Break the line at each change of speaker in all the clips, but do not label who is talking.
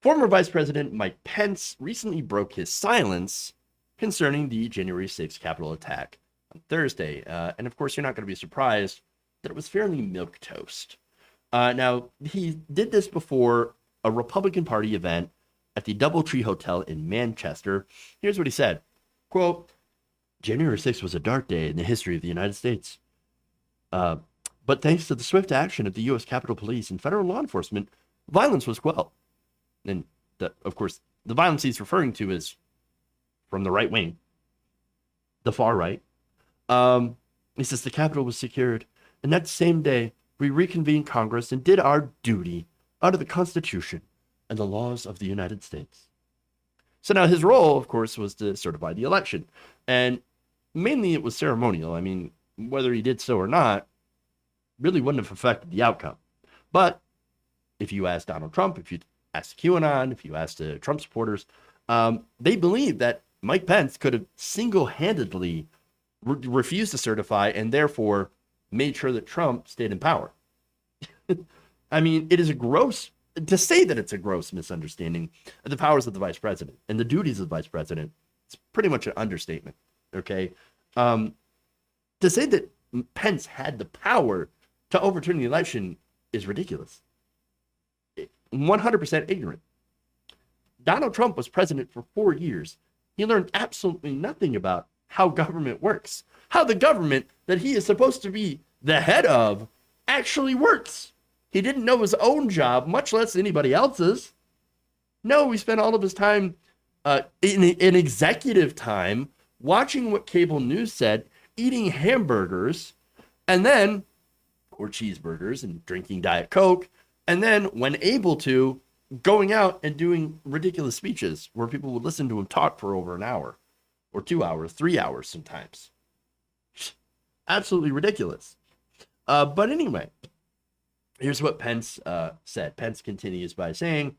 Former Vice President Mike Pence recently broke his silence concerning the January 6th Capitol attack on Thursday. And of course, you're not going to be surprised that it was fairly milquetoast. Now, he did this before a Republican Party event at the DoubleTree Hotel in Manchester. Here's what he said, quote, January 6th was a dark day in the history of the United States. But thanks to the swift action of the U.S. Capitol Police and federal law enforcement, violence was quelled. And, of course, the violence he's referring to is from the right wing, the far right. He says the Capitol was secured, and that same day, we reconvened Congress and did our duty under the Constitution and the laws of the United States. So now his role, of course, was to certify the election. And mainly it was ceremonial. I mean, whether he did so or not really wouldn't have affected the outcome. But if you ask Donald Trump, if you ask QAnon, if you ask the Trump supporters, they believe that Mike Pence could have single-handedly refused to certify and therefore made sure that Trump stayed in power. I mean, it is a gross, to say that it's a gross misunderstanding of the powers of the vice president and the duties of the vice president. It's pretty much an understatement, okay? To say that Pence had the power to overturn the election is ridiculous. 100% ignorant. Donald Trump was president for 4 years. He learned absolutely nothing about how government works, how the government that he is supposed to be the head of actually works. He didn't know his own job, much less anybody else's. No, he spent all of his time in executive time watching what cable news said, eating hamburgers, and then, or cheeseburgers, and drinking Diet Coke, and then, when able to, going out and doing ridiculous speeches where people would listen to him talk for over an hour, or 2 hours, 3 hours sometimes. Absolutely ridiculous. But anyway, here's what Pence said. Pence continues by saying,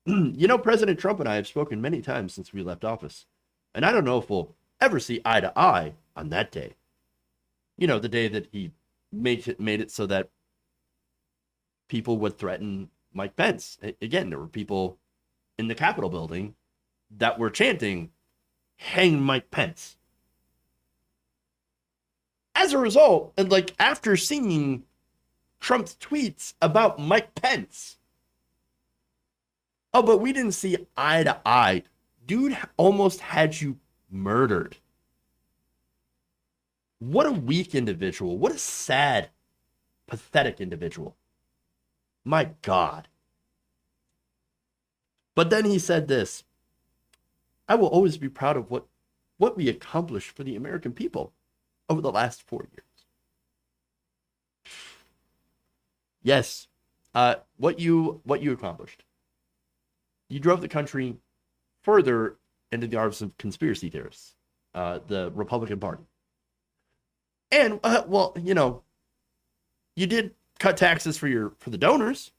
you know, President Trump and I have spoken many times since we left office, and I don't know if we'll ever see eye to eye on that day. You know, the day that he made it so that people would threaten Mike Pence. Again, there were people in the Capitol building that were chanting, hang Mike Pence. As a result, and like after seeing Trump's tweets about Mike Pence, oh, but we didn't see eye to eye. Dude almost had you murdered. What a weak individual. What a sad, pathetic individual. My God. But then he said this, I will always be proud of what we accomplished for the American people over the last 4 years. Yes, what you accomplished. You drove the country further into the arms of conspiracy theorists, the Republican Party. And, well, you know, you did cut taxes for the donors,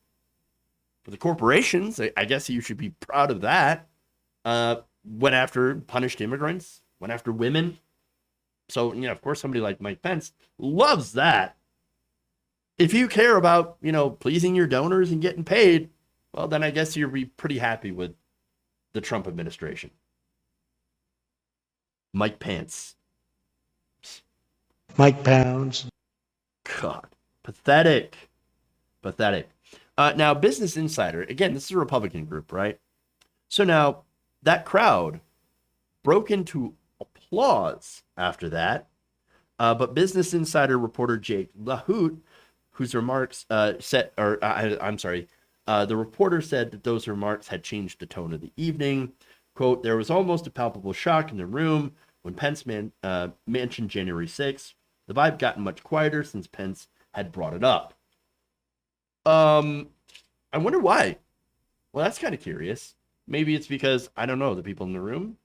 for the corporations. I guess you should be proud of that. Went after punished immigrants, went after women. So, you know, of course, somebody like Mike Pence loves that. If you care about, you know, pleasing your donors and getting paid, well, then I guess you'll be pretty happy with the Trump administration. Mike Pence.
Mike Pounds.
God, pathetic. Pathetic. Now, Business Insider, again, this is a Republican group, right? So now that crowd broke into applause after that. But Business Insider reporter Jake LaHoot, whose remarks the reporter said that those remarks had changed the tone of the evening. Quote, there was almost a palpable shock in the room when Pence mentioned January 6th. The vibe got much quieter since Pence had brought it up. I wonder why. Well, that's kind of curious. Maybe it's because, I don't know, the people in the room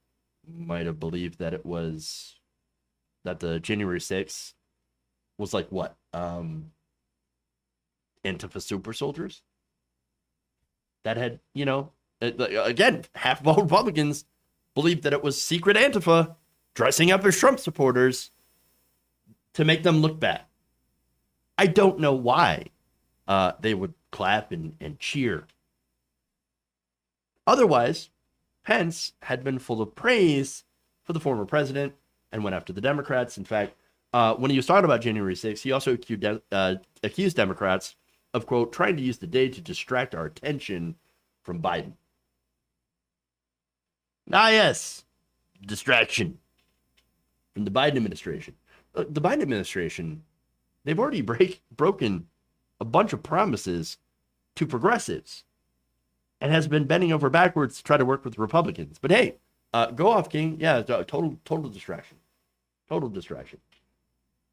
might have believed that it was, that the January 6th was like what? Antifa super soldiers? That had, you know, again, half of all Republicans believed that it was secret Antifa dressing up as Trump supporters to make them look bad. I don't know why they would clap and cheer. Otherwise, Pence had been full of praise for the former president and went after the Democrats. In fact, when he was talking about January 6th, he also accused Democrats of, quote, trying to use the day to distract our attention from Biden. Ah, yes, distraction from the Biden administration. The Biden administration, they've already broken a bunch of promises to progressives and has been bending over backwards to try to work with Republicans. But hey, go off, King. Yeah, total distraction. Total distraction.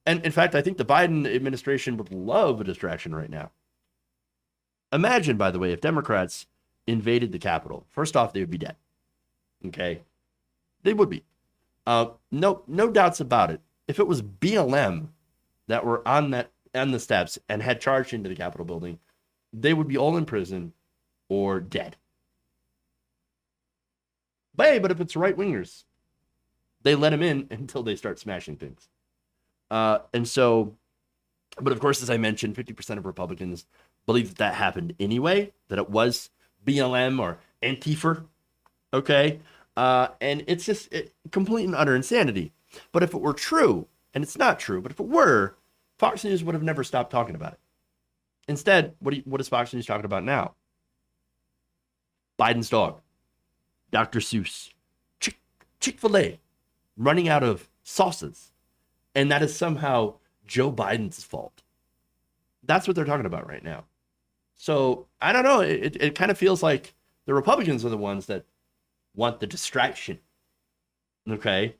And in fact, I think the Biden administration would love a distraction right now. Imagine, by the way, if Democrats invaded the Capitol. First off, they would be dead. Okay? They would be. No doubts about it. If it was BLM that were on the steps and had charged into the Capitol building, they would be all in prison or dead. But if it's right-wingers, they let them in until they start smashing things. And so, but of course, as I mentioned, 50% of Republicans believe that happened anyway, that it was BLM or Antifa, okay? And it's just complete and utter insanity. But if it were true, and it's not true, but if it were, Fox News would have never stopped talking about it. Instead, what is Fox News talking about now? Biden's dog, Dr. Seuss, Chick-fil-A, running out of sauces. And that is somehow Joe Biden's fault. That's what they're talking about right now. So, I don't know. It kind of feels like the Republicans are the ones that want the distraction. Okay?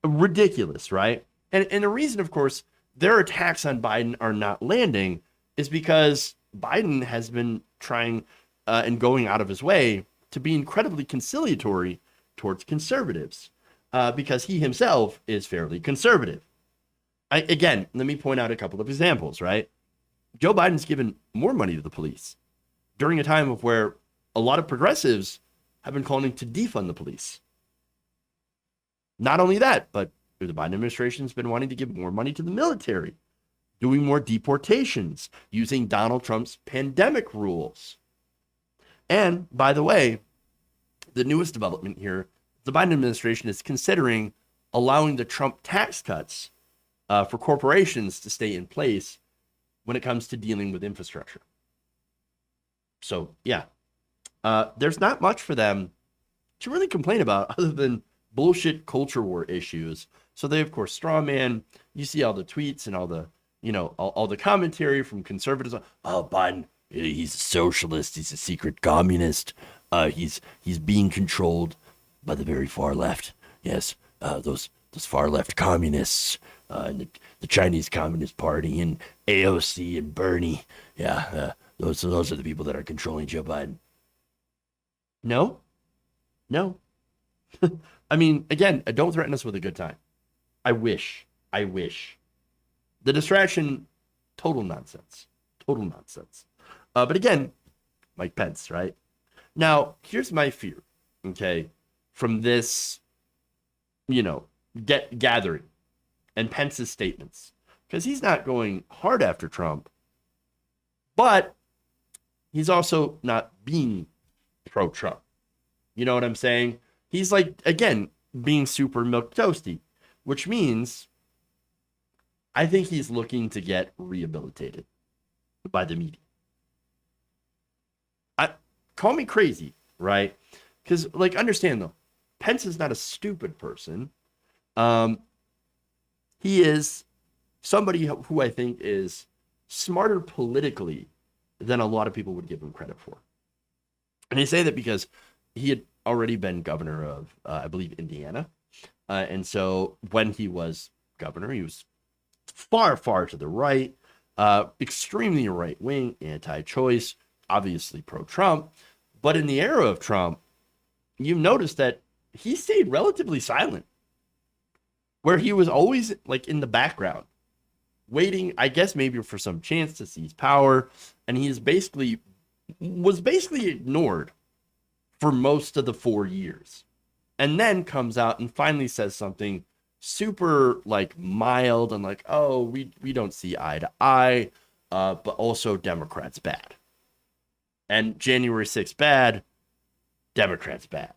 Ridiculous, right? And the reason, of course, their attacks on Biden are not landing is because Biden has been trying and going out of his way to be incredibly conciliatory towards conservatives because he himself is fairly conservative. Again, let me point out a couple of examples, right? Joe Biden's given more money to the police during a time of where a lot of progressives have been calling to defund the police. Not only that, but the Biden administration has been wanting to give more money to the military, doing more deportations, using Donald Trump's pandemic rules. And by the way, the newest development here, the Biden administration is considering allowing the Trump tax cuts for corporations to stay in place when it comes to dealing with infrastructure. So, yeah, there's not much for them to really complain about other than bullshit culture war issues. So they, of course, straw man. You see all the tweets and all the, all the commentary from conservatives. Oh, Biden, he's a socialist. He's a secret communist. He's being controlled by the very far left. Yes, those far left communists and the Chinese Communist Party and AOC and Bernie. Yeah, those are the people that are controlling Joe Biden. No. I mean, again, don't threaten us with a good time. I wish. The distraction, total nonsense. But again, Mike Pence, right? Now, here's my fear, okay, from this, gathering and Pence's statements. Because he's not going hard after Trump, but he's also not being pro-Trump. You know what I'm saying? He's like, again, being super milquetoasty, which means I think he's looking to get rehabilitated by the media. Call me crazy, right? Because, understand though, Pence is not a stupid person. He is somebody who I think is smarter politically than a lot of people would give him credit for. And I say that because he had already been governor of, I believe, Indiana. And so when he was governor, he was far, far to the right, extremely right-wing, anti-choice, obviously pro-Trump. But in the era of Trump, you've noticed that he stayed relatively silent, where he was always in the background, waiting, I guess, maybe for some chance to seize power. And he was basically ignored for most of the 4 years, and then comes out and finally says something super mild and oh, we don't see eye to eye, but also Democrats bad and January 6th bad, Democrats bad.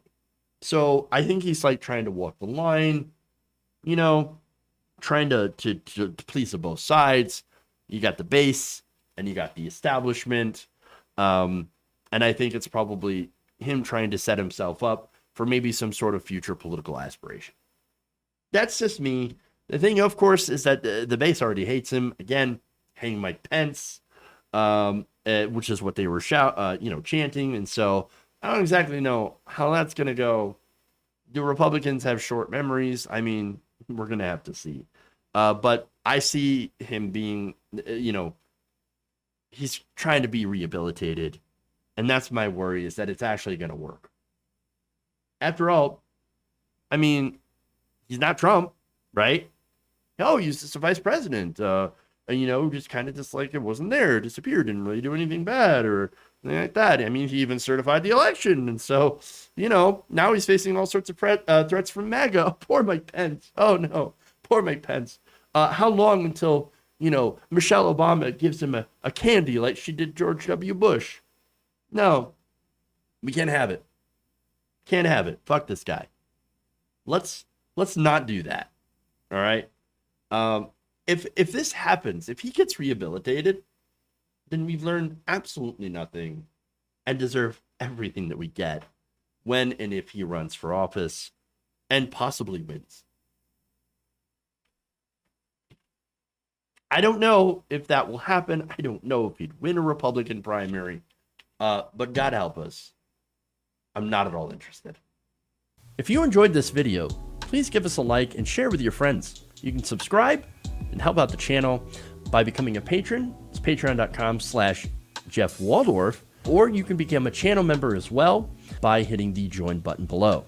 So I think he's like trying to walk the line, you know, trying to please both sides. You got the base and you got the establishment. And I think it's probably him trying to set himself up for maybe some sort of future political aspiration. That's just me. The thing, of course, is that the base already hates him. Again, hating Mike Pence, which is what they were chanting. And so I don't exactly know how that's going to go. Do Republicans have short memories? I mean, we're going to have to see. But I see him being, he's trying to be rehabilitated. And that's my worry, is that it's actually going to work. After all, I mean, he's not Trump, right? No, he's just a vice president. Just kind of just like it wasn't there, disappeared, didn't really do anything bad or anything like that. I mean, he even certified the election. And so, now he's facing all sorts of threats from MAGA. Oh, poor Mike Pence. Oh, no. Poor Mike Pence. How long until, Michelle Obama gives him a candy like she did George W. Bush? No, we can't have it. Can't have it. Fuck this guy. Let's not do that. All right. If this happens, if he gets rehabilitated, then we've learned absolutely nothing and deserve everything that we get when and if he runs for office and possibly wins. I don't know if that will happen. I don't know if he'd win a Republican primary, but God help us. I'm not at all interested. If you enjoyed this video, please give us a like and share with your friends. You can subscribe and help out the channel by becoming a patron. It's patreon.com/Jeff Waldorf, or you can become a channel member as well by hitting the join button below.